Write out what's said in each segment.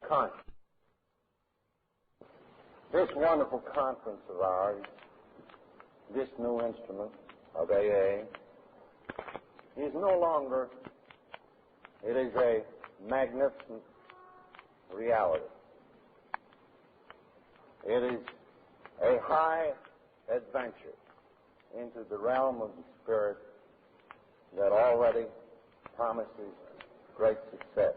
conscience. This wonderful conference of ours, this new instrument of AA, is no longer, it is a magnificent reality. It is a high adventure into the realm of the Spirit that already promises great success.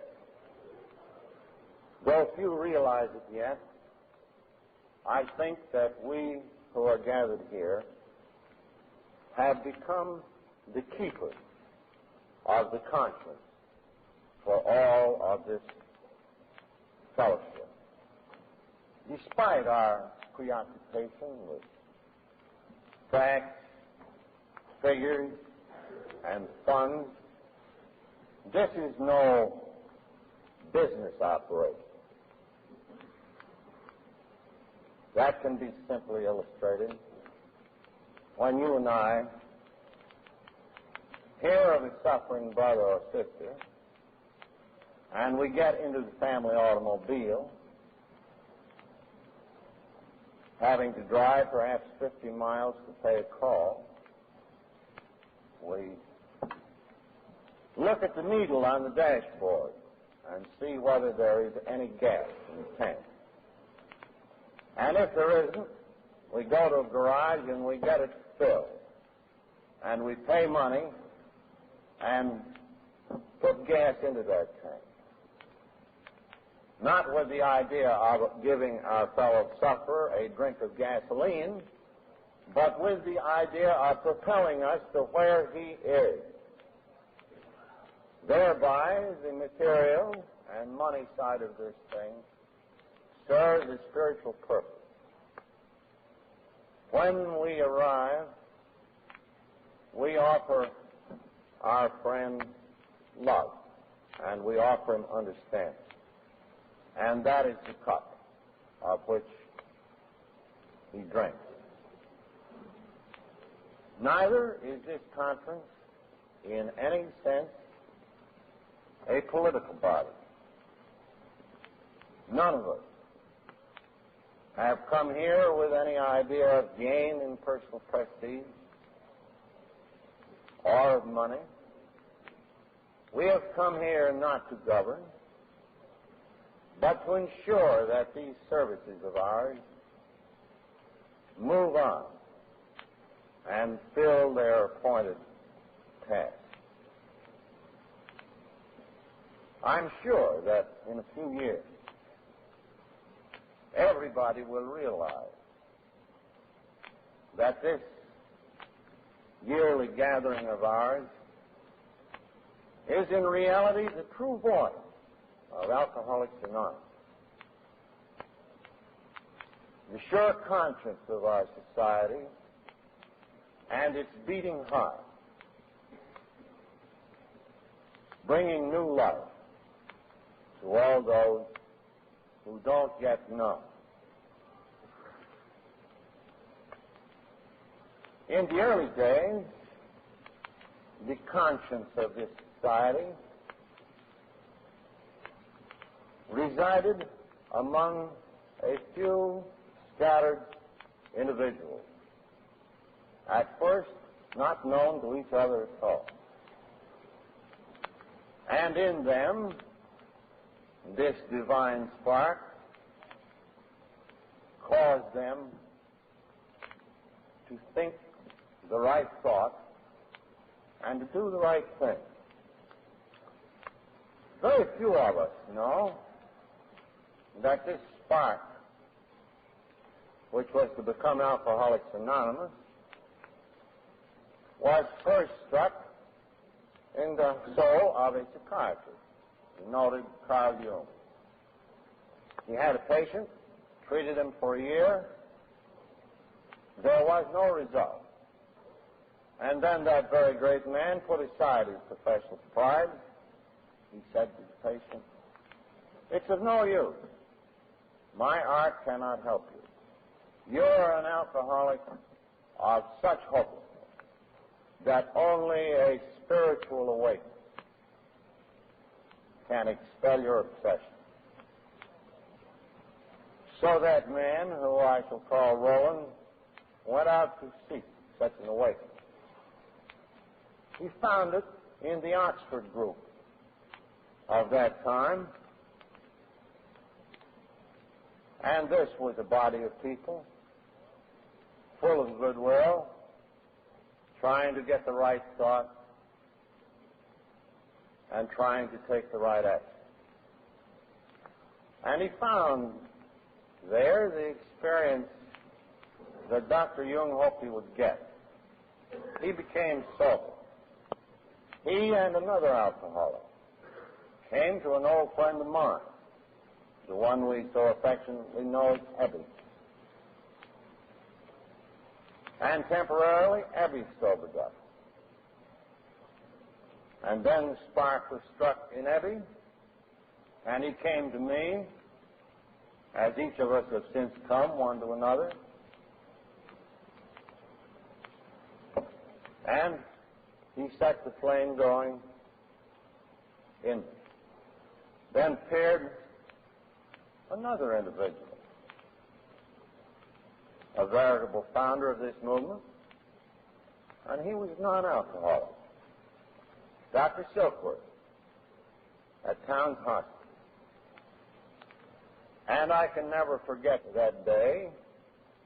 Though few realize it yet, I think that we who are gathered here have become the keepers of the conscience for all of this fellowship. Despite our preoccupation with facts, figures, and funds, this is no business operation. That can be simply illustrated when you and I hear of a suffering brother or sister, and we get into the family automobile, having to drive perhaps 50 miles to pay a call. We look at the needle on the dashboard and see whether there is any gas in the tank. And if there isn't, we go to a garage and we get it filled. And we pay money and put gas into that tank. Not with the idea of giving our fellow sufferer a drink of gasoline, but with the idea of propelling us to where he is. Thereby, the material and money side of this thing serves a spiritual purpose. When we arrive, we offer our friend love, and we offer him understanding. And that is the cup of which he drinks. Neither is this conference, in any sense, a political body. None of us have come here with any idea of gain in personal prestige or of money. We have come here not to govern, but to ensure that these services of ours move on and fill their appointed task. I'm sure that in a few years, everybody will realize that this yearly gathering of ours is in reality the true voice of Alcoholics Anonymous. The sure conscience of our society and its beating heart, bringing new life to all those who don't yet know. In the early days, the conscience of this society resided among a few scattered individuals, at first not known to each other at all. And in them, this divine spark caused them to think the right thought and to do the right thing. Very few of us know that this spark, which was to become Alcoholics Anonymous, was first struck in the soul of a psychiatrist, the noted Carl Jung. He had a patient, treated him for a year. There was no result. And then that very great man put aside his professional pride. He said to the patient, "It's of no use. My art cannot help you. You're an alcoholic of such hopelessness that only a spiritual awakening can expel your obsession. So that man, who I shall call Roland, went out to seek such an awakening. He found it in the Oxford group of that time, and this was a body of people full of goodwill, trying to get the right thought and trying to take the right action. And he found there the experience that Dr. Jung hoped he would get. He became sober. He and another alcoholic came to an old friend of mine, the one we so affectionately know as Ebby. And temporarily, Ebby sobered up. And then the spark was struck in Ebby, and he came to me, as each of us have since come, one to another. And he set the flame going in me. Then appeared another individual, a veritable founder of this movement, and he was non-alcoholic, Dr. Silkworth, at Towns Hospital. And I can never forget that day,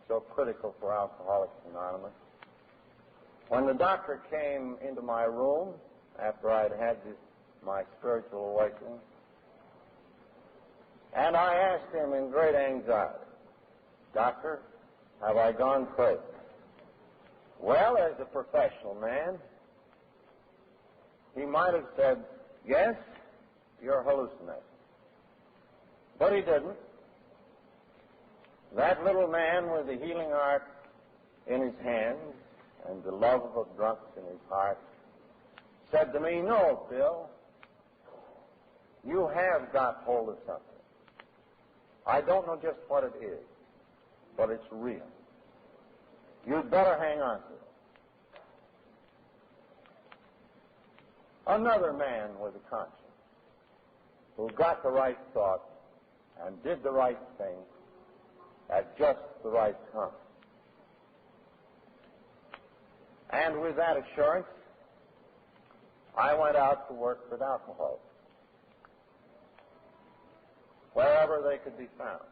so critical for Alcoholics Anonymous, when the doctor came into my room after I'd had my spiritual awakening, and I asked him in great anxiety, "Doctor, have I gone crazy?" Well, as a professional man, he might have said, "Yes, you're hallucinating." But he didn't. That little man with the healing art in his hands and the love of drunks in his heart said to me, "No, Bill, you have got hold of something. I don't know just what it is, but it's real. You'd better hang on to it." Another man with a conscience who got the right thought and did the right thing at just the right time. And with that assurance, I went out to work with alcoholics, wherever they could be found.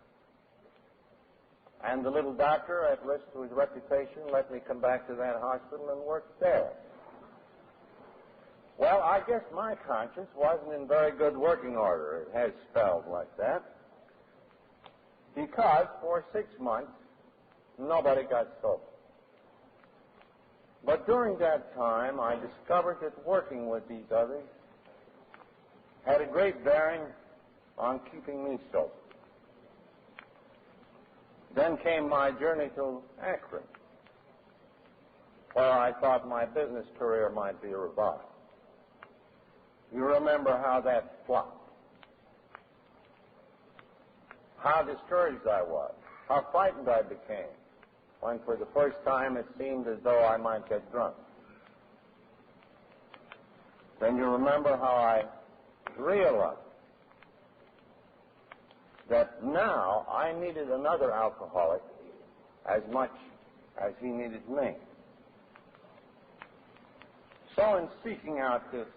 And the little doctor, at risk to his reputation, let me come back to that hospital and work there. Well, I guess my conscience wasn't in very good working order. It has spelled like that. Because for 6 months, nobody got sober. But during that time, I discovered that working with these others had a great bearing on keeping me sober. Then came my journey to Akron, where I thought my business career might be revived. You remember how that flopped, how discouraged I was, how frightened I became, when for the first time it seemed as though I might get drunk. Then you remember how I realized that now I needed another alcoholic as much as he needed me. So in seeking out this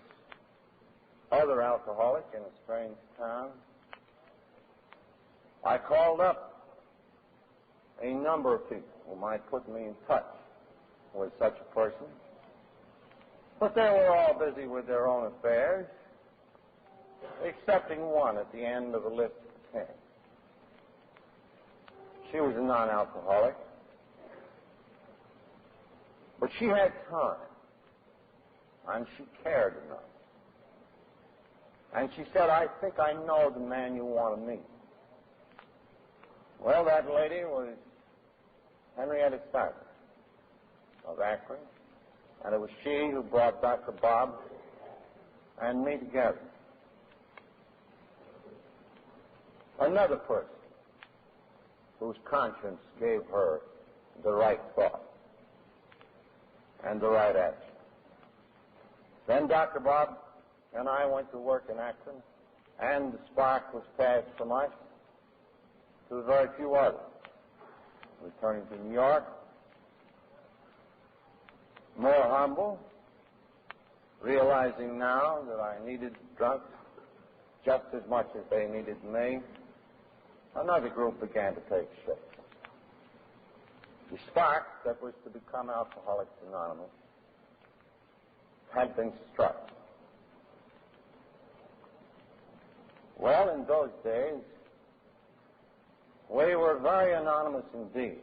other alcoholic in a strange town, I called up a number of people who might put me in touch with such a person. But they were all busy with their own affairs, excepting one at the end of a list of 10. She was a non-alcoholic, but she had time, and she cared enough. And she said, "I think I know the man you want to meet." Well, that lady was Henrietta Stark of Akron, and it was she who brought Dr. Bob and me together. Another person whose conscience gave her the right thought and the right action. Then Dr. Bob and I went to work in Akron, and the spark was passed from us to very few others. Returning to New York, more humble, realizing now that I needed drunks just as much as they needed me, another group began to take shape. The spark that was to become Alcoholics Anonymous had been struck. Well, in those days, we were very anonymous indeed.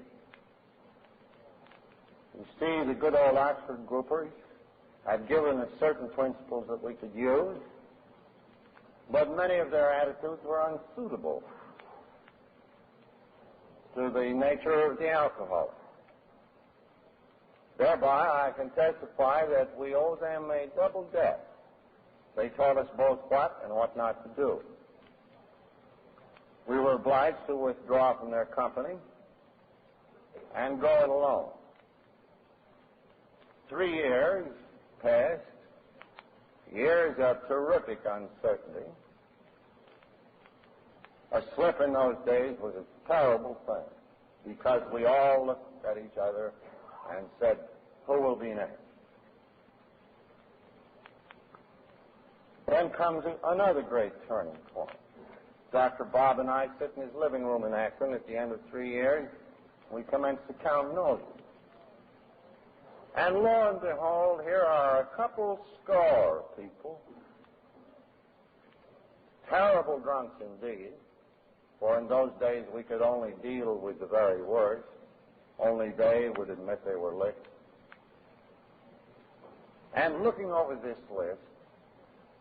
You see, the good old Oxford groupers had given us certain principles that we could use, but many of their attitudes were unsuitable to the nature of the alcoholic. Thereby, I can testify that we owe them a double debt. They taught us both what and what not to do. We were obliged to withdraw from their company and go it alone. 3 years passed, years of terrific uncertainty. A slip in those days was a terrible thing because we all looked at each other and said, who will be next? Then comes another great turning point. Dr. Bob and I sit in his living room in Akron at the end of 3 years. We commence to count noses. And lo and behold, here are a couple score of people, terrible drunks indeed, for in those days we could only deal with the very worst. Only they would admit they were licked. And looking over this list,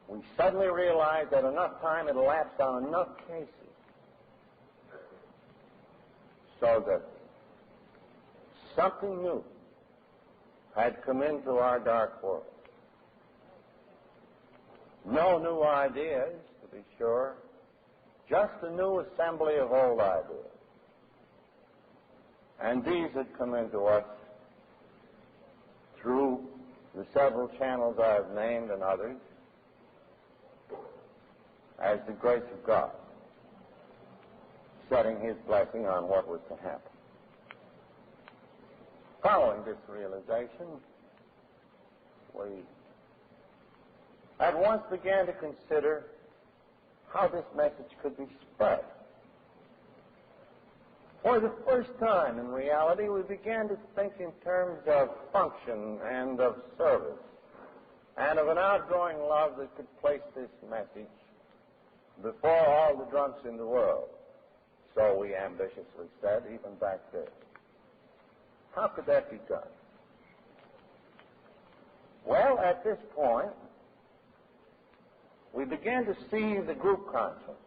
we suddenly realized that enough time had elapsed on enough cases so that something new had come into our dark world. No new ideas, to be sure, just a new assembly of old ideas. And these had come into us through the several channels I have named and others as the grace of God, setting His blessing on what was to happen. Following this realization, we at once began to consider how this message could be spread. For the first time, in reality, we began to think in terms of function and of service, and of an outgoing love that could place this message before all the drunks in the world. So we ambitiously said, even back there. How could that be done? Well, at this point, we began to see the group conscience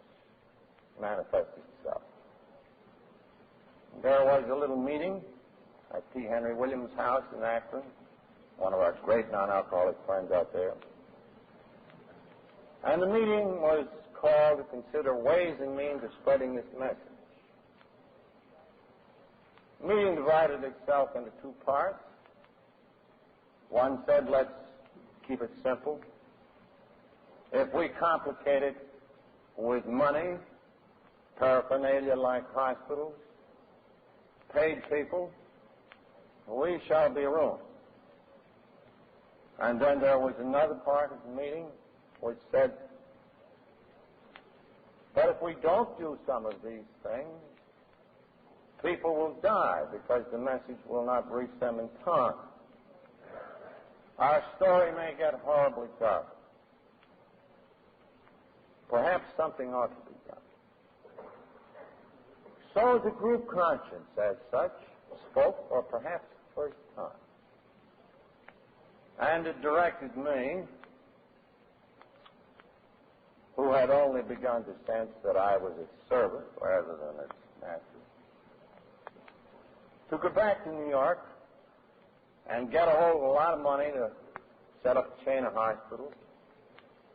manifest itself. There was a little meeting at T. Henry Williams' house in Akron, one of our great non-alcoholic friends out there. And the meeting was called to consider ways and means of spreading this message. The meeting divided itself into 2 parts. One said, let's keep it simple. If we complicate it with money, paraphernalia like hospitals, paid people, we shall be ruined. And then there was another part of the meeting which said, but if we don't do some of these things, people will die because the message will not reach them in time. Our story may get horribly dark. Perhaps something ought to be done. So the group conscience, as such, spoke for perhaps the first time. And it directed me, who had only begun to sense that I was its servant rather than its master, to go back to New York and get a hold of a lot of money to set up a chain of hospitals,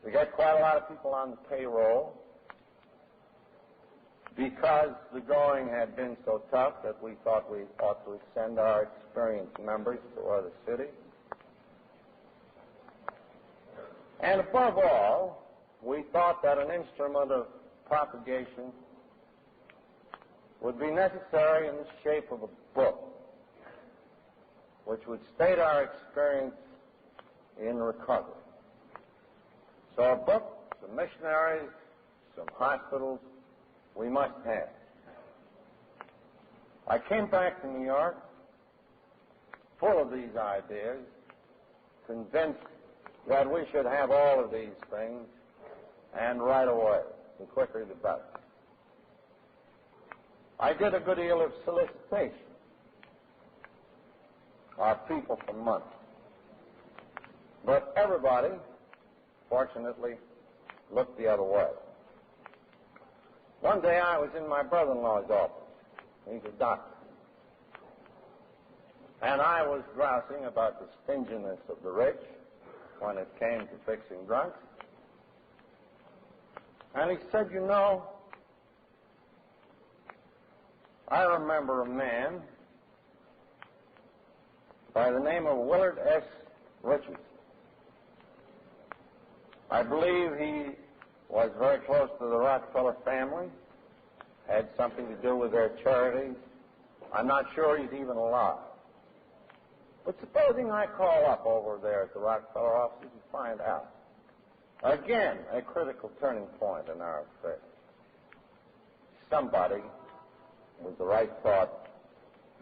to get quite a lot of people on the payroll, because the going had been so tough that we thought we ought to send our experienced members to other cities. And above all, we thought that an instrument of propagation would be necessary in the shape of a book, which would state our experience in recovery. So a book, some missionaries, some hospitals, we must have. I came back to New York full of these ideas, convinced that we should have all of these things, and right away, the quicker the better. I did a good deal of solicitation of people for money. But everybody, fortunately, looked the other way. One day I was in my brother-in-law's office. He's a doctor. And I was grousing about the stinginess of the rich when it came to fixing drunks. And he said, you know, I remember a man by the name of Willard S. Richardson. I believe he was very close to the Rockefeller family, had something to do with their charities. I'm not sure he's even alive. But supposing I call up over there at the Rockefeller offices and find out. Again, a critical turning point in our affairs. Somebody with the right thought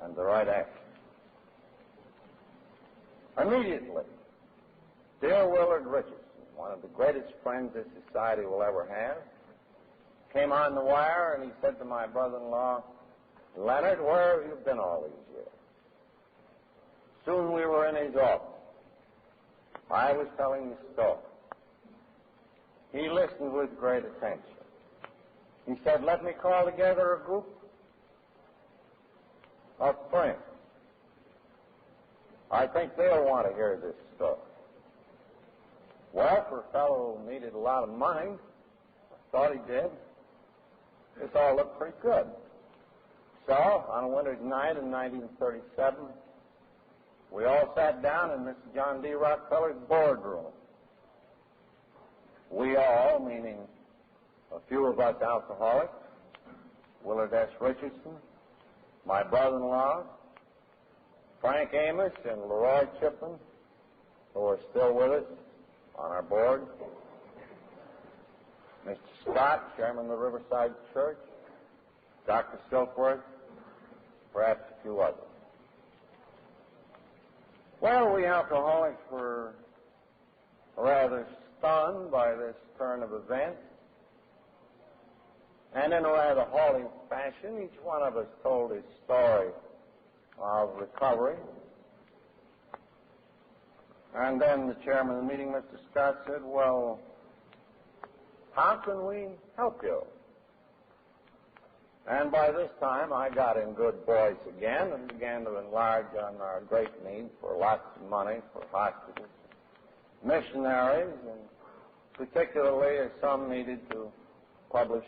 and the right action. Immediately, dear Willard Richardson, one of the greatest friends this society will ever have, came on the wire and he said to my brother-in-law, Leonard, where have you been all these years? Soon we were in his office. I was telling the story. He listened with great attention. He said, let me call together a group of friends. I think they'll want to hear this story. Well, for a fellow who needed a lot of money, I thought he did, this all looked pretty good. So, on a winter's night in 1937, we all sat down in Mr. John D. Rockefeller's boardroom. We all, meaning a few of us alcoholics, Willard S. Richardson, my brother-in-law, Frank Amos and Leroy Chipman, who are still with us on our board, Mr. Scott, chairman of the Riverside Church, Dr. Silkworth, perhaps a few others. Well, we alcoholics were rather stunned by this turn of events, and in a rather haughty fashion, each one of us told his story of recovery. And then the chairman of the meeting, Mr. Scott, said, well, how can we help you? And by this time, I got in good voice again and began to enlarge on our great need for lots of money for hospitals, missionaries, and particularly as some needed to publish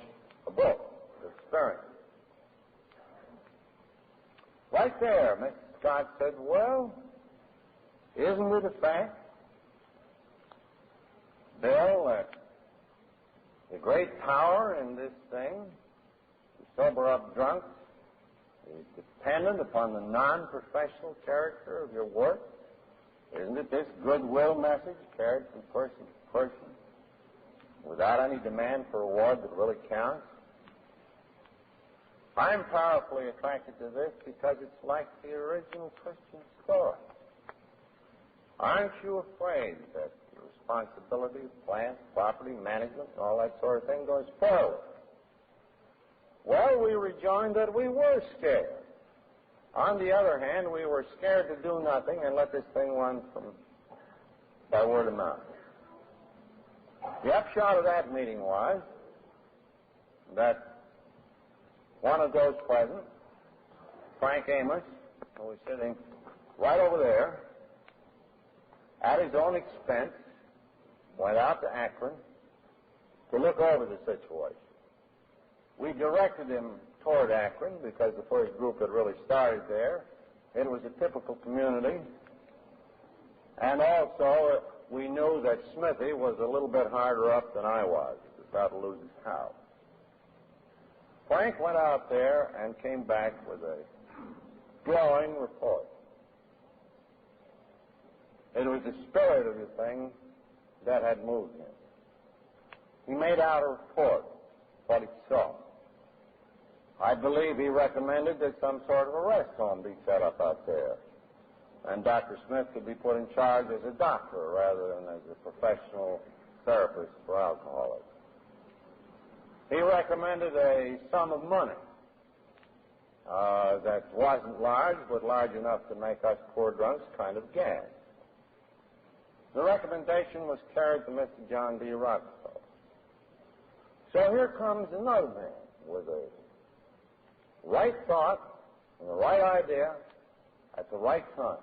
a book of experience. Right there, Mr. Scott said, well, isn't it a fact, Bill, that the great power in this thing to sober up drunks is dependent upon the non-professional character of your work? Isn't it this goodwill message carried from person to person without any demand for reward that really counts? I'm powerfully attracted to this because it's like the original Christian story. Aren't you afraid that the responsibility of plant, property, management, and all that sort of thing goes forward? Well, we rejoined that we were scared. On the other hand, we were scared to do nothing and let this thing run by word of mouth. The upshot of that meeting was that one of those present, Frank Amos, who was sitting right over there, at his own expense, went out to Akron to look over the situation. We directed him toward Akron because the first group had really started there. It was a typical community. And also, we knew that Smithy was a little bit harder up than I was. He was about to lose his house. Frank went out there and came back with a glowing report. It was the spirit of the thing that had moved him. He made out a report, what he saw. I believe he recommended that some sort of a rest home be set up out there, and Dr. Smith could be put in charge as a doctor rather than as a professional therapist for alcoholics. He recommended a sum of money that wasn't large, but large enough to make us poor drunks kind of gag. The recommendation was carried to Mr. John D. Rockefeller. So here comes another man with a right thought and the right idea at the right time.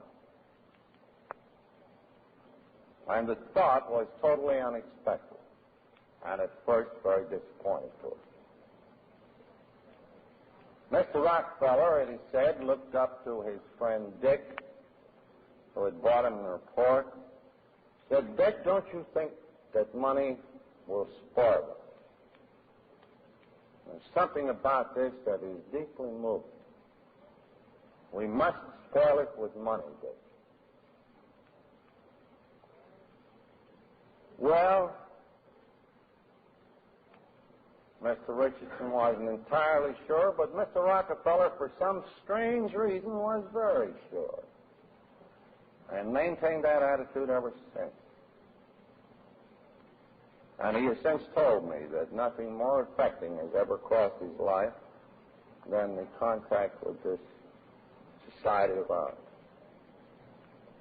And the thought was totally unexpected, and at first very disappointing to us. Mr. Rockefeller, it is said, looked up to his friend Dick, who had brought him the report, said, "Dick, don't you think that money will spoil it? There's something about this that is deeply moving. We must spoil it with money, Dick." Well, Mr. Richardson wasn't entirely sure, but Mr. Rockefeller, for some strange reason, was very sure, and maintained that attitude ever since. And he has since told me that nothing more affecting has ever crossed his life than the contact with this society of ours.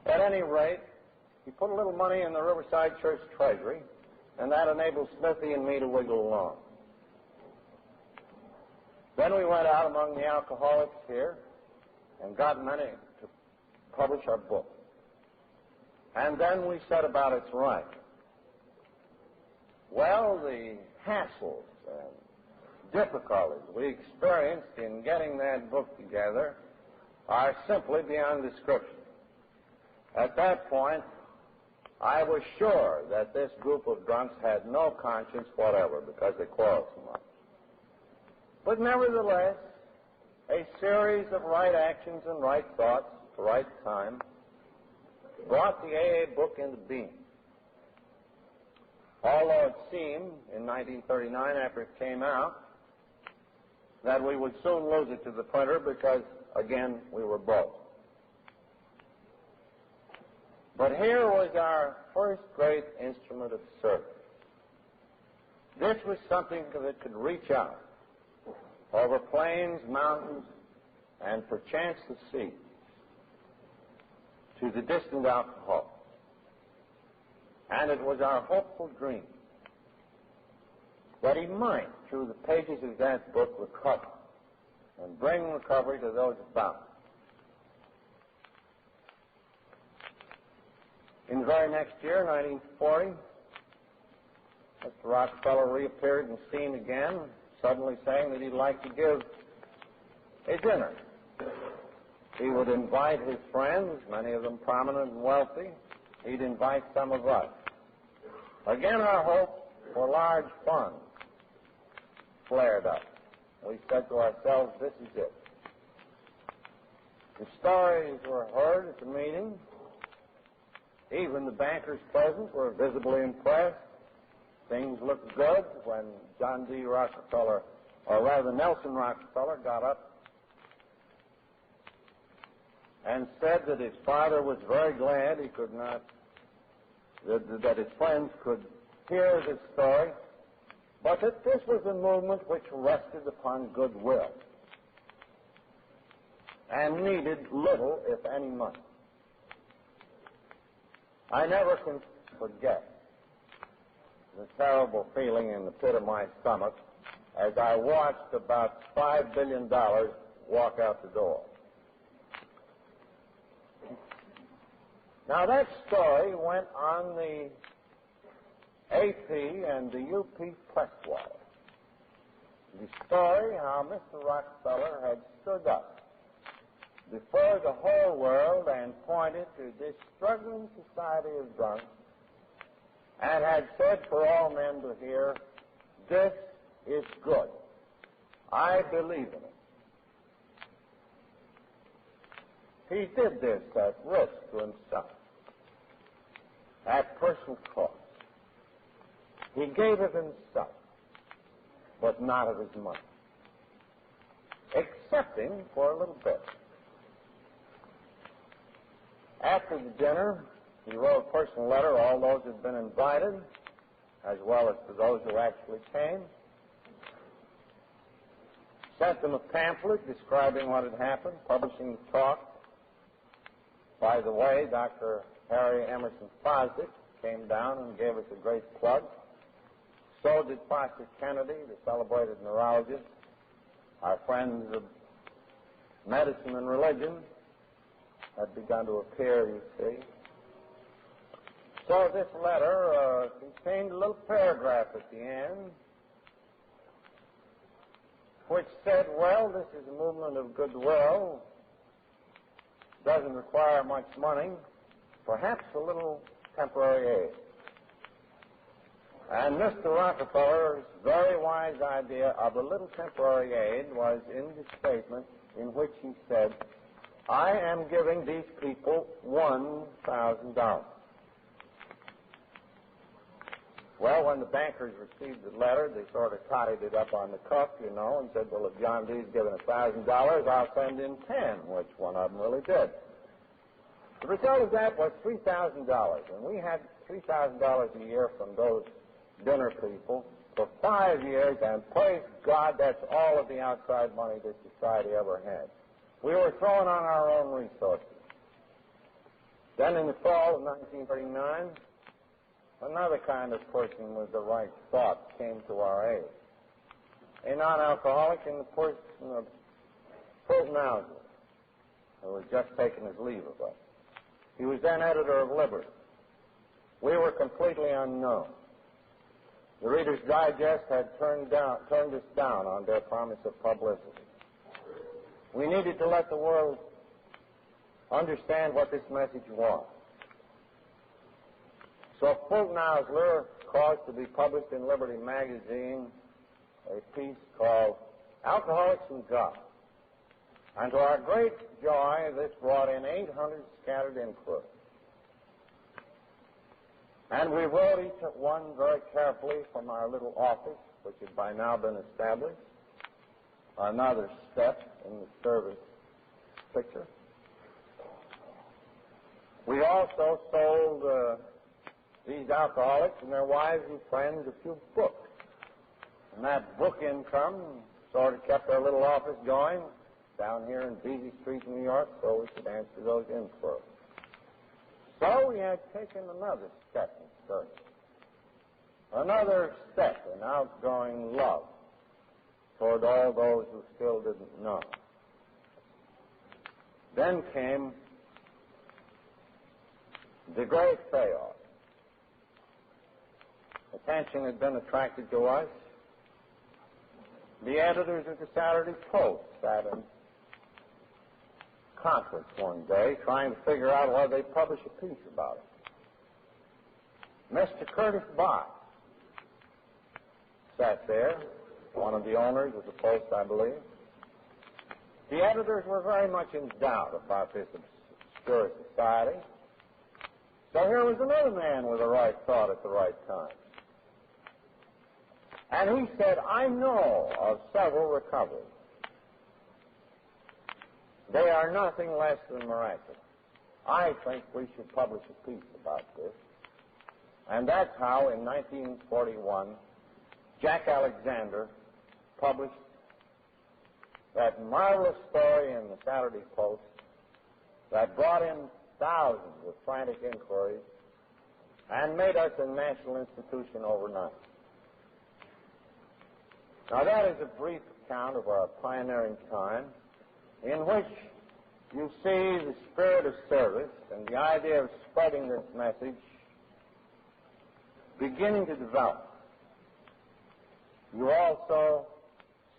At any rate, he put a little money in the Riverside Church treasury, and that enabled Smithy and me to wiggle along. Then we went out among the alcoholics here and got money to publish our book. And then we set about its writing. Well, the hassles and difficulties we experienced in getting that book together are simply beyond description. At that point, I was sure that this group of drunks had no conscience whatever because they quarreled so much. But nevertheless, a series of right actions and right thoughts at the right time brought the AA book into being. Although it seemed in 1939, after it came out, that we would soon lose it to the printer because, again, we were broke. But here was our first great instrument of service. This was something that could reach out over plains, mountains, and perchance the sea to the distant alcohol. And it was our hopeful dream that he might, through the pages of that book, recover and bring recovery to those about. In the very next year, 1940, Mr. Rockefeller reappeared in the scene again, suddenly saying that he'd like to give a dinner. He would invite his friends, many of them prominent and wealthy. He'd invite some of us. Again, our hope for large funds flared up. We said to ourselves, this is it. The stories were heard at the meeting. Even the bankers present were visibly impressed. Things looked good when John D. Rockefeller, or rather Nelson Rockefeller, got up and said that his father was very glad he could not, that his friends could hear this story, but that this was a movement which rested upon goodwill and needed little, if any, money. I never can forget the terrible feeling in the pit of my stomach as I watched about $5 billion walk out the door. Now, that story went on the AP and the UP press wire. The story how Mr. Rockefeller had stood up before the whole world and pointed to this struggling society of drunks and had said for all men to hear, this is good. I believe in it. He did this at risk to himself, at personal cost. He gave of himself, but not of his money, excepting for a little bit. After the dinner, he wrote a personal letter to all those who had been invited, as well as to those who actually came. Sent them a pamphlet describing what had happened, publishing the talk. By the way, Dr. Harry Emerson Fosdick came down and gave us a great plug. So did Foster Kennedy, the celebrated neurologist. Our friends of medicine and religion had begun to appear, you see. So this letter contained a little paragraph at the end which said, well, this is a movement of goodwill, doesn't require much money, perhaps a little temporary aid. And Mr. Rockefeller's very wise idea of a little temporary aid was in the statement in which he said, I am giving these people $1,000. Well, when the bankers received the letter, they sort of totted it up on the cuff, you know, and said, well, if John D's given $1,000, I'll send in 10, which one of them really did. The result of that was $3,000, and we had $3,000 a year from those dinner people for 5 years, and praise God, that's all of the outside money this society ever had. We were throwing on our own resources. Then in the fall of 1939, another kind of person with the right thought came to our aid. A non-alcoholic in the person of Fulton Alger, who had just taken his leave of us. He was then editor of Liberty. We were completely unknown. The Reader's Digest had turned us down on their promise of publicity. We needed to let the world understand what this message was. So Fulton Alger caused to be published in Liberty magazine a piece called Alcoholics and God. And to our great joy, this brought in 800 scattered inquiries. And we wrote each one very carefully from our little office, which had by now been established. Another step in the service picture. We also sold these alcoholics and their wives and friends a few books. And that book income sort of kept our little office going down here in Beasley Street, New York, so we could answer those inquiries. So we had taken another step in service. Another step in outgoing love toward all those who still didn't know. Then came the great payoff. Attention had been attracted to us. The editors of the Saturday Post sat in conference one day trying to figure out whether they'd publish a piece about it. Mr. Curtis Bott sat there, one of the owners of the Post, I believe. The editors were very much in doubt about this obscure society. So here was another man with the right thought at the right time. And he said, I know of several recoveries. They are nothing less than miraculous. I think we should publish a piece about this. And that's how, in 1941, Jack Alexander published that marvelous story in the Saturday Post that brought in thousands of frantic inquiries and made us a national institution overnight. Now, that is a brief account of our pioneering time in which you see the spirit of service and the idea of spreading this message beginning to develop. You also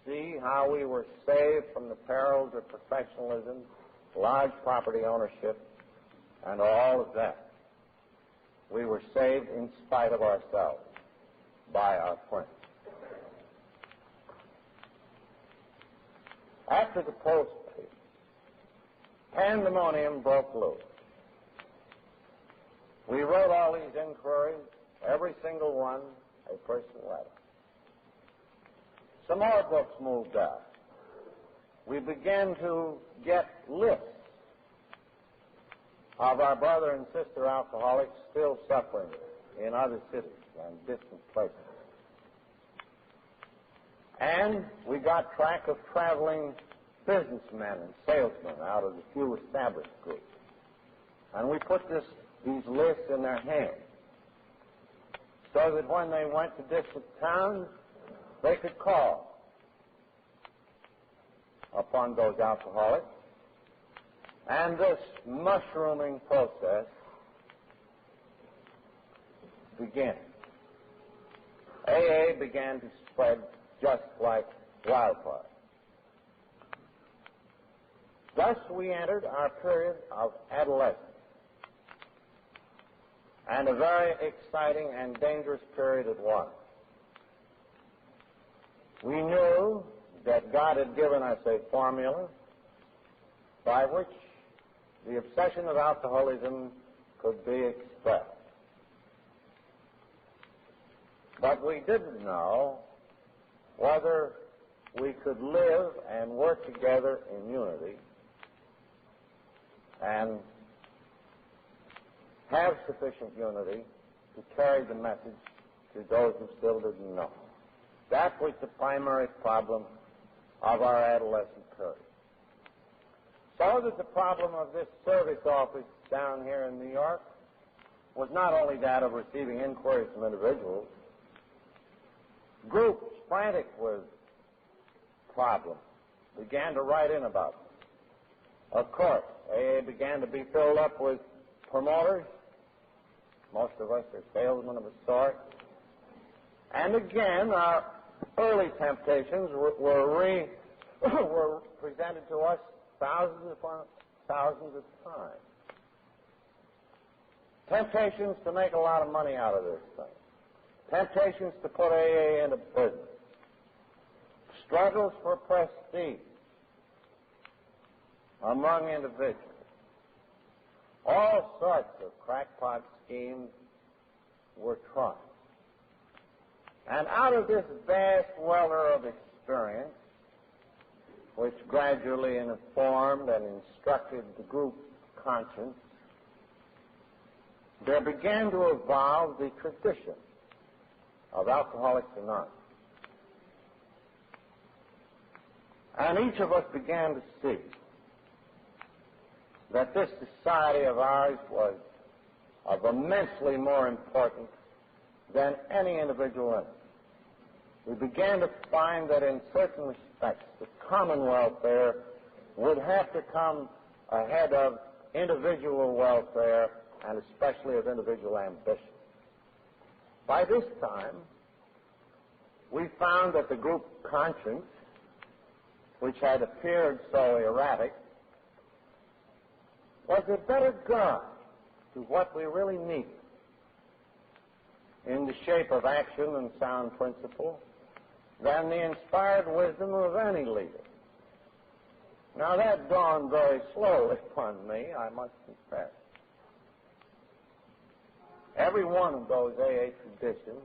see how we were saved from the perils of professionalism, large property ownership, and all of that. We were saved in spite of ourselves by our friends. After the post-peace, pandemonium broke loose. We wrote all these inquiries, every single one a personal letter. Some more books moved out. We began to get lists of our brother and sister alcoholics still suffering in other cities and distant places. And we got track of traveling businessmen and salesmen out of the few established groups. And we put these lists in their hands so that when they went to distant towns, they could call upon those alcoholics. And this mushrooming process began. AA began to spread just like wildfire. Thus we entered our period of adolescence, and a very exciting and dangerous period it was. We knew that God had given us a formula by which the obsession of alcoholism could be expressed. But we didn't know whether we could live and work together in unity and have sufficient unity to carry the message to those who still didn't know. That was the primary problem of our adolescent period. So that the problem of this service office down here in New York was not only that of receiving inquiries from individuals. Groups frantic with problems began to write in about them. Of course, AA began to be filled up with promoters. Most of us are salesmen of a sort. And again, our early temptations were presented to us thousands upon thousands of times. Temptations to make a lot of money out of this thing. Temptations to put AA into business. Struggles for prestige among individuals. All sorts of crackpot schemes were tried. And out of this vast welter of experience, which gradually informed and instructed the group conscience, there began to evolve the tradition of Alcoholics Anonymous. And each of us began to see that this society of ours was of immensely more importance than any individual in it. We began to find that in certain respects, the common welfare would have to come ahead of individual welfare and especially of individual ambition. By this time, we found that the group conscience, which had appeared so erratic, was a better guide to what we really needed in the shape of action and sound principle than the inspired wisdom of any leader. Now, that dawned very slowly upon me, I must confess. Every one of those AA traditions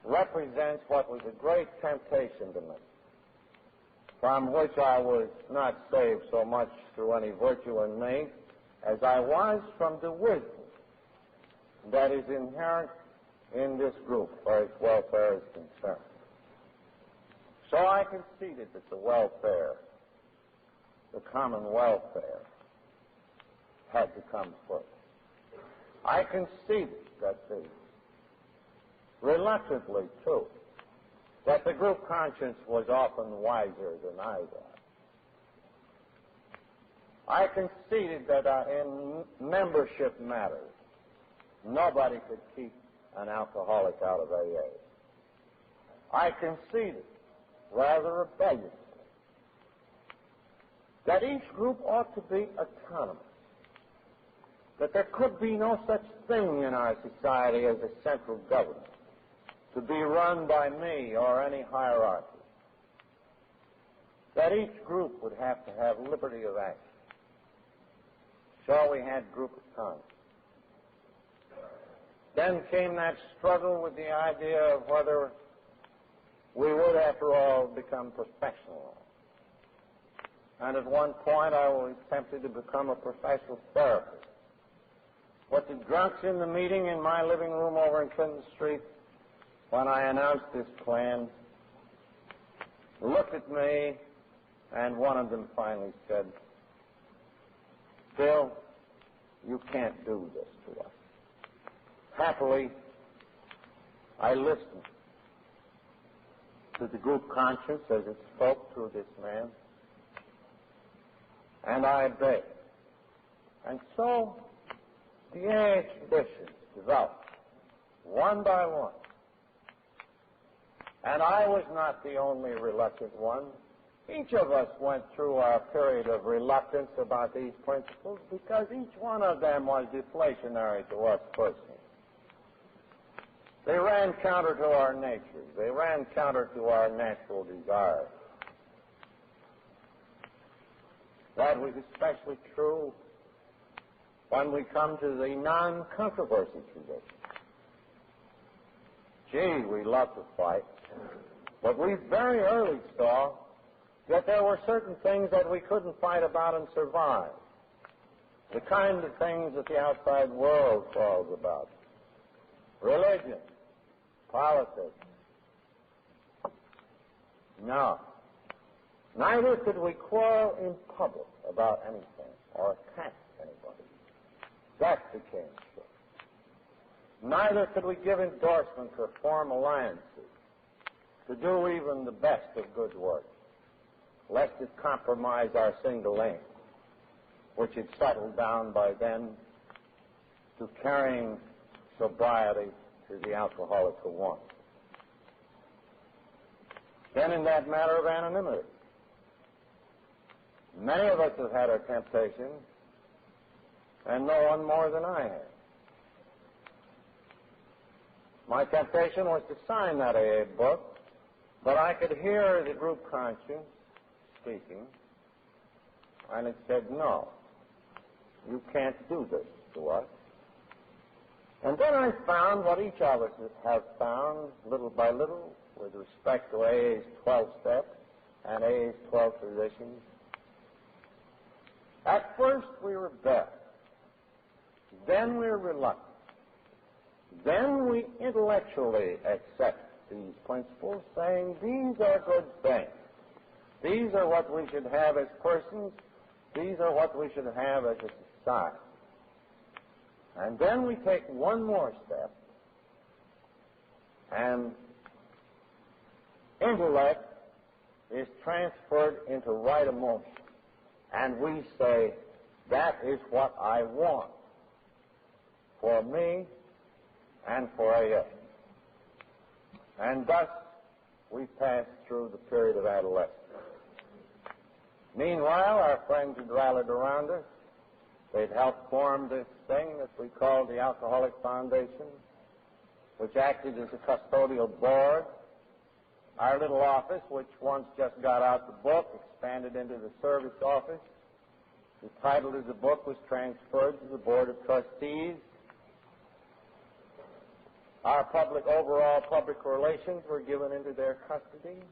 represents what was a great temptation to me, from which I was not saved so much through any virtue in me as I was from the wisdom that is inherent in this group where its welfare is concerned. So I conceded that the welfare, the common welfare, had to come first. I conceded that reluctantly too, that the group conscience was often wiser than I was. I conceded that in membership matters, nobody could keep an alcoholic out of AA. I conceded, rather rebelliously, that each group ought to be autonomous, that there could be no such thing in our society as a central government to be run by me or any hierarchy. that each group would have to have liberty of action. So we had group of conscience. Then came that struggle with the idea of whether we would, after all, become professional. And at one point, I was tempted to become a professional therapist. But the drunks in the meeting in my living room over in Clinton Street, when I announced this plan, looked at me, and one of them finally said, "Bill, you can't do this to us." Happily, I listened to the group conscience as it spoke through this man, and I obeyed. And so the AA traditions developed, one by one. And I was not the only reluctant one. Each of us went through our period of reluctance about these principles because each one of them was deflationary to us personally. They ran counter to our natures. They ran counter to our natural desires. That was especially true when we come to the non-controversy tradition. Gee, we love to fight, but we very early saw that there were certain things that we couldn't fight about and survive. The kind of things that the outside world quarrels about. Religion, politics. No. Neither could we quarrel in public about anything or attack anybody. That became true. Neither could we give endorsement or form alliances to do even the best of good work, lest it compromise our single aim, which had settled down by then to carrying sobriety to the alcoholic who wants it. Then in that matter of anonymity, many of us have had our temptation, and no one more than I have. My temptation was to sign that AA book, but I could hear the group conscience speaking, and it said, "No, you can't do this to us." And then I found what each of us have found little by little with respect to AA's 12 steps and AA's 12 traditions. At first we rebelled. Then we were reluctant. Then we intellectually accept these principles, saying these are good things. These are what we should have as persons. These are what we should have as a society. And then we take one more step, and intellect is transferred into right emotion. And we say, that is what I want for me and for AA. And thus, we pass through the period of adolescence. Meanwhile, our friends had rallied around us. They'd helped form this thing that we called the Alcoholic Foundation, which acted as a custodial board. Our little office, which once just got out the book, expanded into the service office. The title of the book was transferred to the Board of Trustees. Our overall public relations were given into their custody.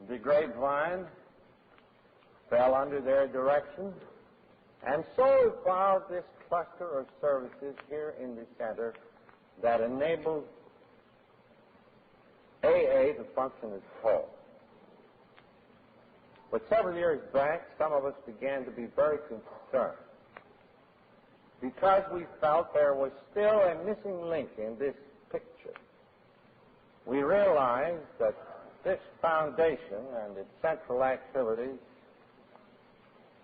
The Grapevine fell under their direction. And so we found this cluster of services here in the center that enabled AA to function as a whole. But several years back, some of us began to be very concerned because we felt there was still a missing link in this picture. We realized that this foundation and its central activities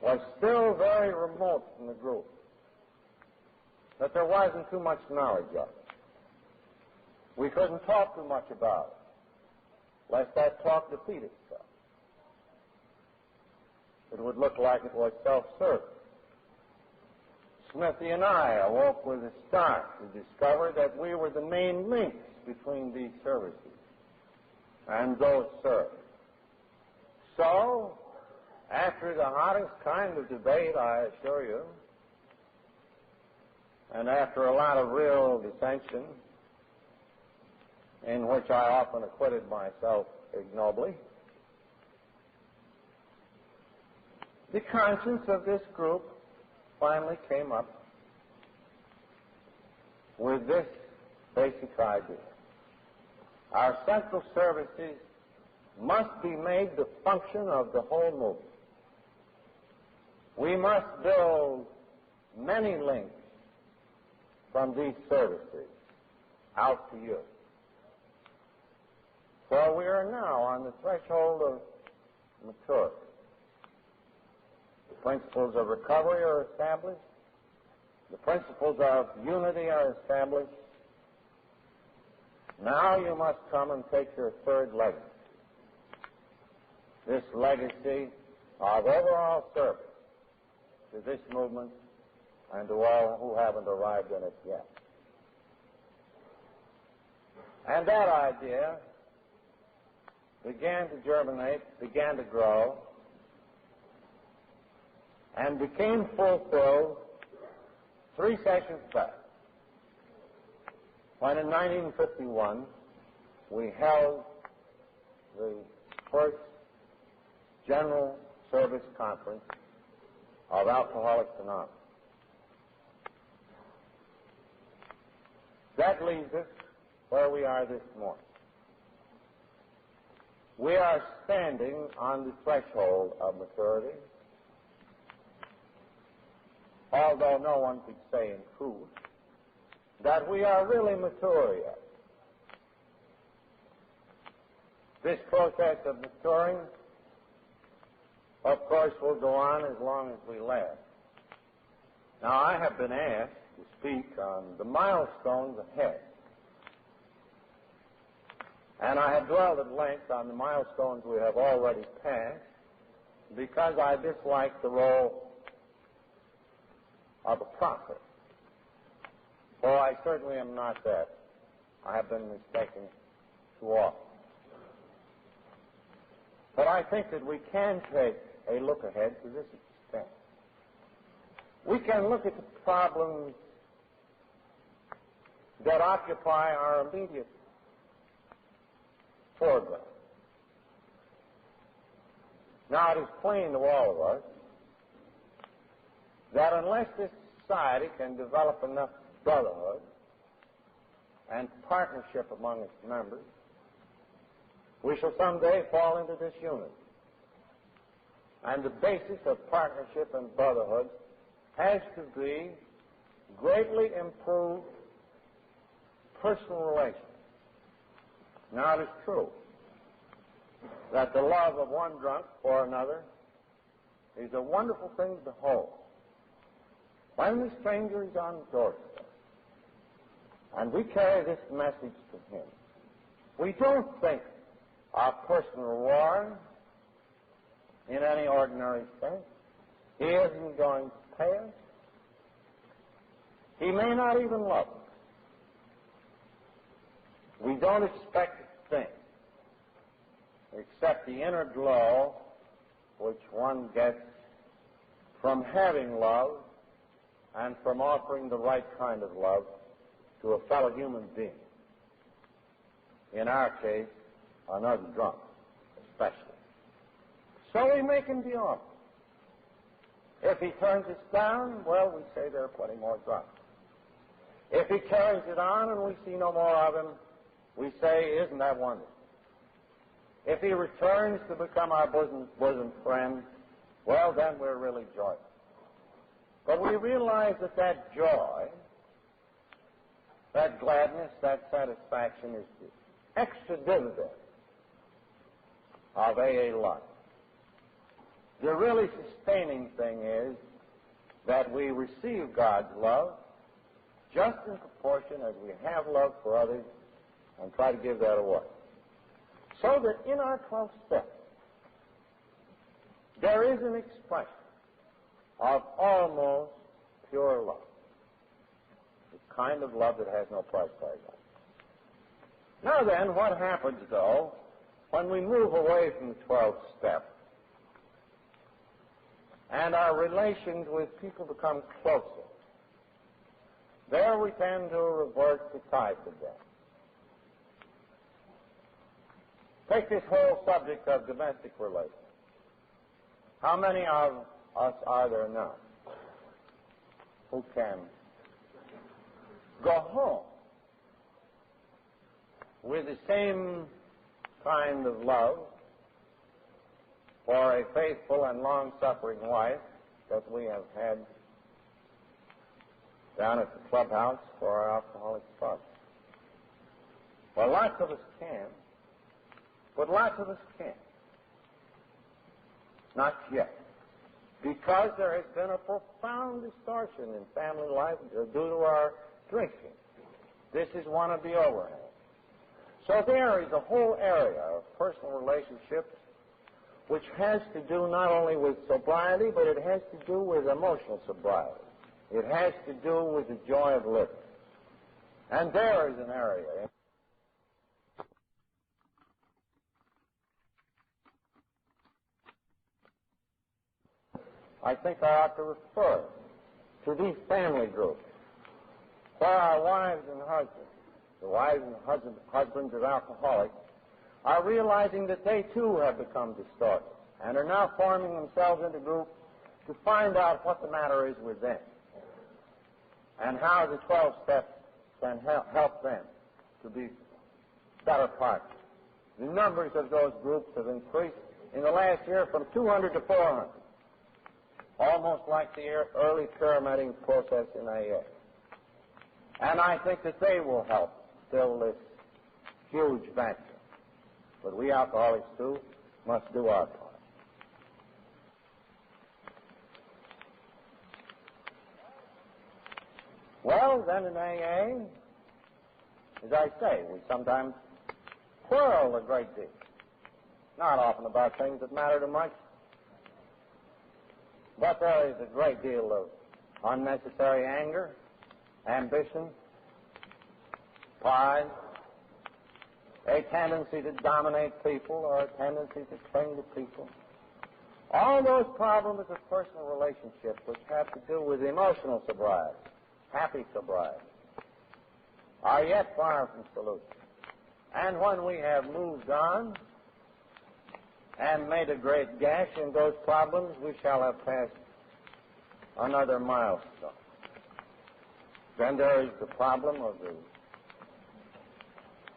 was still very remote from the group, that there wasn't too much knowledge of it. We couldn't talk too much about it, lest that talk defeat itself. It would look like it was self-serving. Smithy and I awoke with a start to discover that we were the main links between these services and those served. so, after the hottest kind of debate, I assure you, and after a lot of real dissension, in which I often acquitted myself ignobly, the conscience of this group finally came up with this basic idea. Our central services must be made the function of the whole movement. We must build many links from these services out to you. For we are now on the threshold of maturity. The principles of recovery are established. The principles of unity are established. Now you must come and take your third legacy. This legacy of overall service to this movement and to all who haven't arrived in it yet. And that idea began to germinate, began to grow, and became fulfilled 3 sessions back, when in 1951 we held the first General Service Conference of Alcoholics Anonymous. That leaves us where we are this morning. We are standing on the threshold of maturity, although no one could say in truth that we are really mature yet. This process of maturing, of course, will go on as long as we last. Now, I have been asked to speak on the milestones ahead, and I have dwelled at length on the milestones we have already passed because I dislike the role of a prophet. For I certainly am not that. I have been mistaken too often. But I think that we can take a look ahead to this extent. We can look at the problems that occupy our immediate foreground. Now, it is plain to all of us that unless this society can develop enough brotherhood and partnership among its members, we shall someday fall into disunity. And the basis of partnership and brotherhood has to be greatly improved personal relations. Now, it is true that the love of one drunk for another is a wonderful thing to behold. When the stranger is on the doorstep, and we carry this message to him, we don't think of personal reward in any ordinary sense. He isn't going to pay us. He may not even love us. We don't expect a thing except the inner glow which one gets from having love and from offering the right kind of love to a fellow human being. In our case, another drunk, especially. So we make him the offer. If he turns us down, well, we say there are plenty more drunks. If he carries it on and we see no more of him, we say, isn't that wonderful? If he returns to become our bosom friend, well, then we're really joyful. But we realize that that joy, that gladness, that satisfaction is the extra dividend of AA life. The really sustaining thing is that we receive God's love just in proportion as we have love for others and try to give that away. So that in our 12 steps, there is an expression of almost pure love. The kind of love that has no price tag on it. Now then, what happens, though, when we move away from the 12th step and our relations with people become closer, there we tend to revert to type again. Take this whole subject of domestic relations. How many of us are there now who can go home with the same kind of love for a faithful and long-suffering wife that we have had down at the clubhouse for our alcoholic spouse? Well, lots of us can, but lots of us can't. Not yet. Because there has been a profound distortion in family life due to our drinking. This is one of the overhangs. So there is a whole area of personal relationships which has to do not only with sobriety, but it has to do with emotional sobriety. It has to do with the joy of living. And there is an area. I think I ought to refer to these family groups where our wives and husbands, the wives and husbands of alcoholics, are realizing that they too have become distorted and are now forming themselves into groups to find out what the matter is with them and how the 12 steps can help them to be better partners. The numbers of those groups have increased in the last year from 200 to 400, almost like the early pyramiding process in AA. And I think that they will help fill this huge vacuum. But we alcoholics, too, must do our part. Well, then in AA, as I say, we sometimes quarrel a great deal. Not often about things that matter too much, but there is a great deal of unnecessary anger, ambition, pride, a tendency to dominate people or a tendency to cling to people. All those problems of personal relationships which have to do with emotional sobriety, happy sobriety, are yet far from solution. And when we have moved on and made a great gash in those problems, we shall have passed another milestone. Then there is the problem of the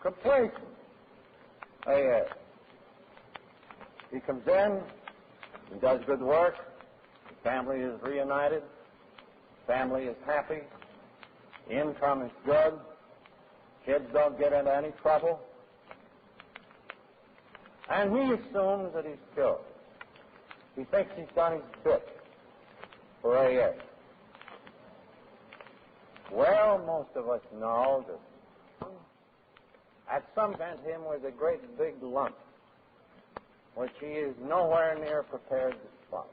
complacent AA. He comes in, he does good work, the family is reunited, family is happy, income is good, kids don't get into any trouble, and he assumes that he's cured. He thinks he's done his bit for AA. Well, most of us know that at some event him with a great big lump, which he is nowhere near prepared to swallow.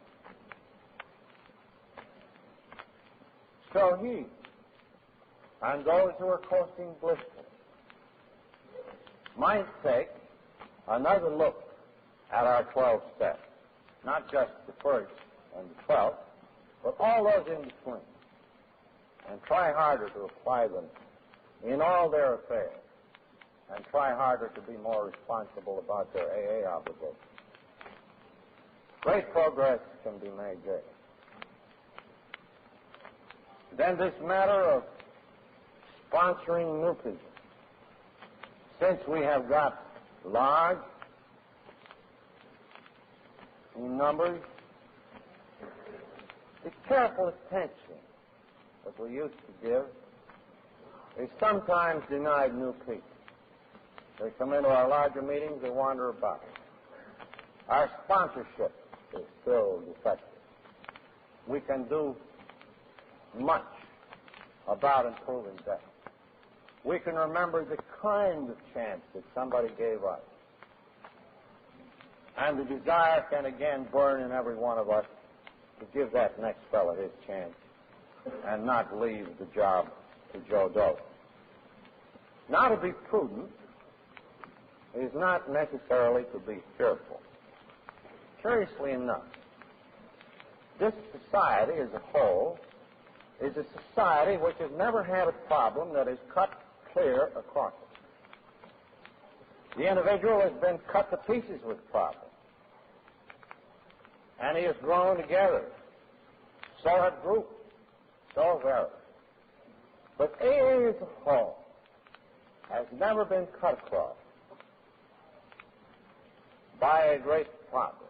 So he and those who are coasting blissfully might take another look at our 12 steps, not just the first and the 12th, but all those in between, and try harder to apply them in all their affairs, and try harder to be more responsible about their AA obligations. Great progress can be made there. Then this matter of sponsoring new people. Since we have got large in numbers, the careful attention that we used to give is sometimes denied new people. They come into our larger meetings, they wander about. Our sponsorship is still defective. We can do much about improving that. We can remember the kind of chance that somebody gave us. And the desire can again burn in every one of us to give that next fellow his chance and not leave the job to Joe Doe. Now, to be prudent is not necessarily to be fearful. Curiously enough, this society as a whole is a society which has never had a problem that is cut clear across it. The individual has been cut to pieces with problems, and he has grown together. So have groups, so have areas. But AA as a whole has never been cut across by a great problem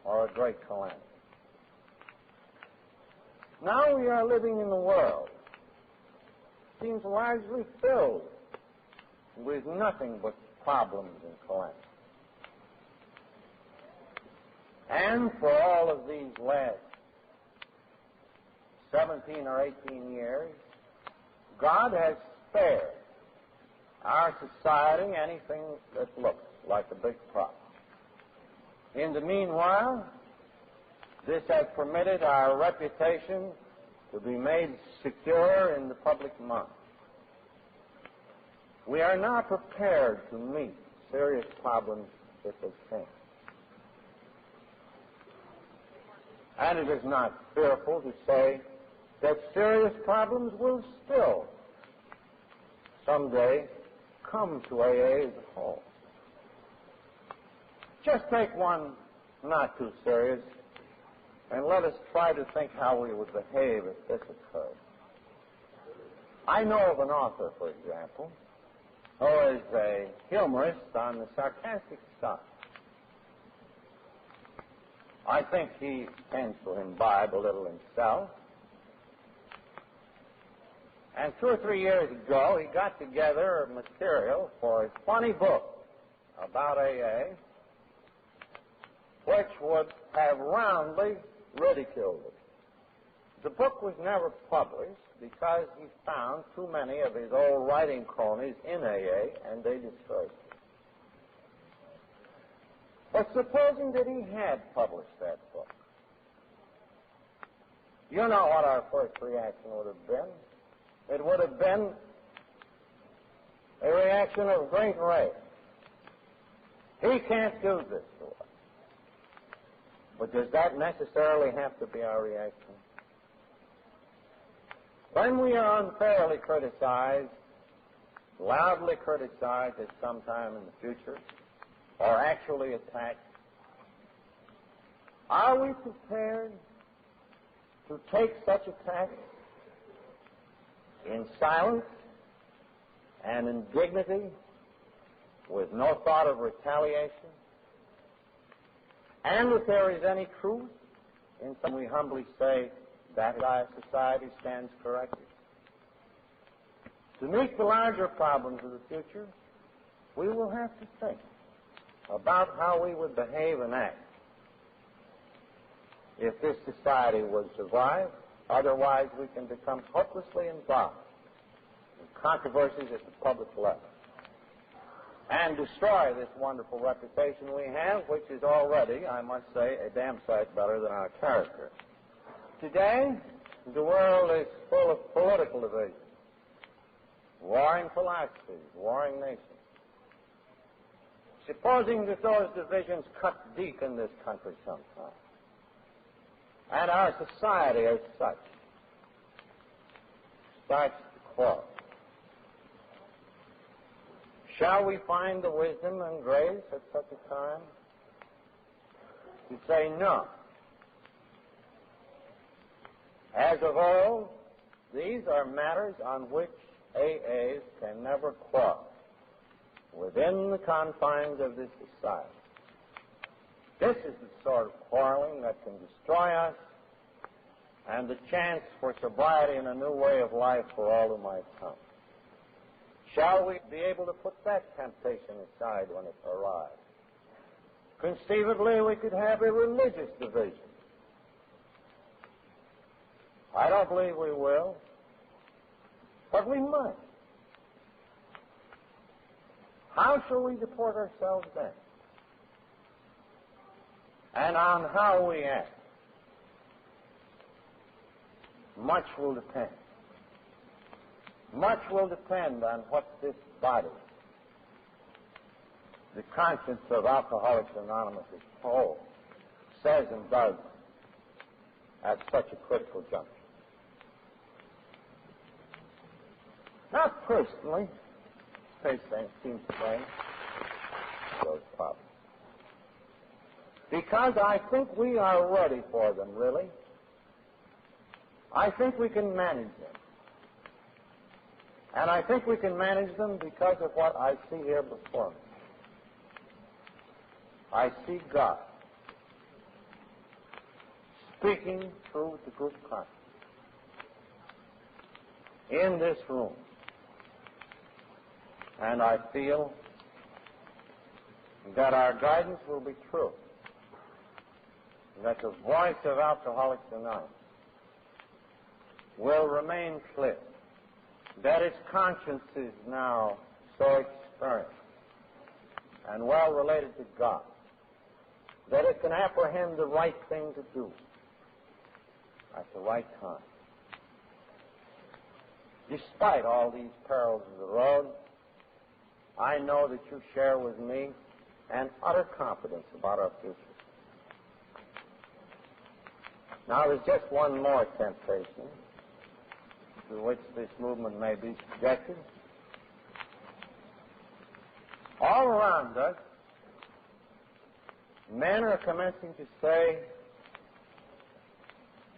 or a great calamity. Now we are living in a world that seems largely filled with nothing but problems and calamities. And for all of these last 17 or 18 years, God has spared our society anything that looks like a big problem. In the meanwhile, this has permitted our reputation to be made secure in the public mind. We are not prepared to meet serious problems if they come. And it is not fearful to say that serious problems will still someday come to AA as a whole. Just take one not too serious, and let us try to think how we would behave if this occurred. I know of an author, for example, who is a humorist on the sarcastic side. I think he tends to imbibe a little himself. And 2 or 3 years ago, he got together material for a funny book about AA, which would have roundly ridiculed it. The book was never published because he found too many of his old writing cronies in AA, and they destroyed it. But supposing that he had published that book, you know what our first reaction would have been? It would have been a reaction of great rage. He can't do this to us. But does that necessarily have to be our reaction? When we are unfairly criticized, loudly criticized at some time in the future, or actually attacked, are we prepared to take such attacks in silence and in dignity with no thought of retaliation? And if there is any truth in something, we humbly say that our society stands corrected. To meet the larger problems of the future, we will have to think about how we would behave and act if this society would survive. Otherwise, we can become hopelessly involved in controversies at the public level and destroy this wonderful reputation we have, which is already, I must say, a damn sight better than our character. Today, the world is full of political division, warring philosophies, warring nations. Supposing that those divisions cut deep in this country sometime, and our society as such starts to quarrel, shall we find the wisdom and grace at such a time to say no? As of old, these are matters on which AAs can never quarrel within the confines of this society. This is the sort of quarreling that can destroy us and the chance for sobriety and a new way of life for all who might come. Shall we be able to put that temptation aside when it arrives? Conceivably, we could have a religious division. I don't believe we will, but we might. How shall we deport ourselves then? And on how we act, much will depend. Much will depend on what this body, the conscience of Alcoholics Anonymous as a whole, says and does at such a critical juncture. Not personally, Pace seems to say, those problems. Because I think we are ready for them, really. I think we can manage them. And I think we can manage them because of what I see here before me. I see God speaking through the group conscience in this room. And I feel that our guidance will be true. That the voice of Alcoholics Anonymous will remain clear. That its conscience is now so experienced and well related to God that it can apprehend the right thing to do at the right time. Despite all these perils of the road, I know that you share with me an utter confidence about our future. Now, there's just one more temptation to which this movement may be subjected. All around us, men are commencing to say,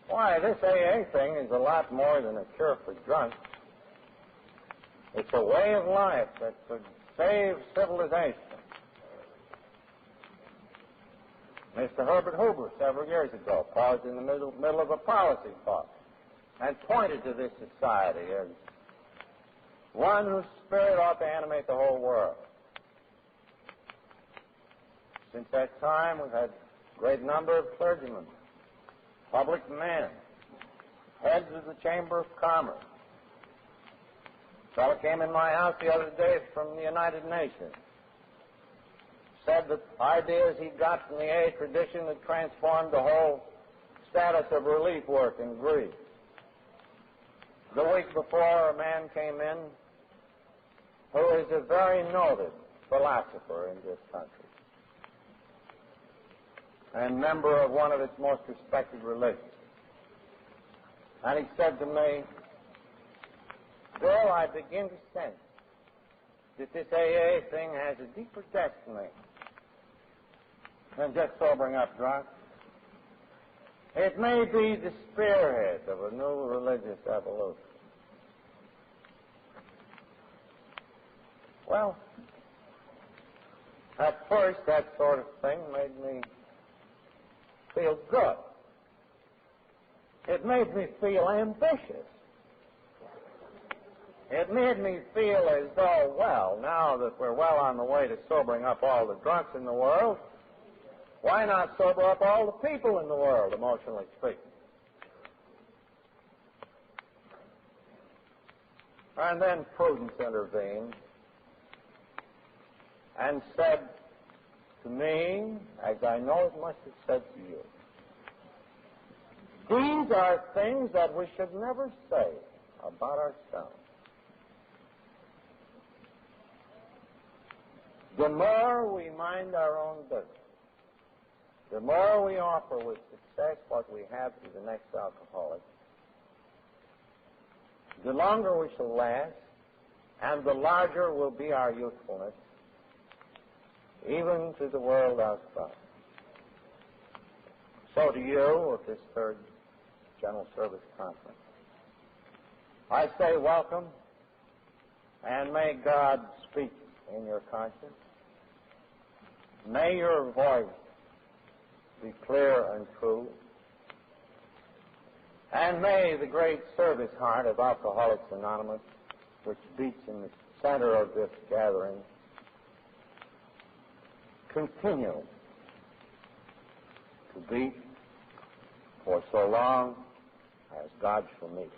why, this AA thing is a lot more than a cure for drunk. It's a way of life that could save civilization. Mr. Herbert Hoover, several years ago, paused in the middle of a policy talk and pointed to this society as one whose spirit ought to animate the whole world. Since that time, we've had a great number of clergymen, public men, heads of the Chamber of Commerce. A fellow came in my house the other day from the United Nations. Said that ideas he got from the AA tradition had transformed the whole status of relief work in Greece. The week before, a man came in who is a very noted philosopher in this country and member of one of its most respected religions. And he said to me, Bill, I begin to sense that this AA thing has a deeper destiny than just sobering up drunk. It may be the spearhead of a new religious evolution. Well, at first that sort of thing made me feel good. It made me feel ambitious. It made me feel as though, well, now that we're well on the way to sobering up all the drunks in the world, why not sober up all the people in the world, emotionally speaking? And then prudence intervened and said to me, as I know it must have said to you, these are things that we should never say about ourselves. The more we mind our own business, the more we offer with success what we have to the next alcoholic, the longer we shall last, and the larger will be our usefulness, even to the world outside. So to you at this third General Service Conference, I say welcome, and may God speak in your conscience. May your voice be clear and true. And may the great service heart of Alcoholics Anonymous, which beats in the center of this gathering, continue to beat for so long as God shall meet it.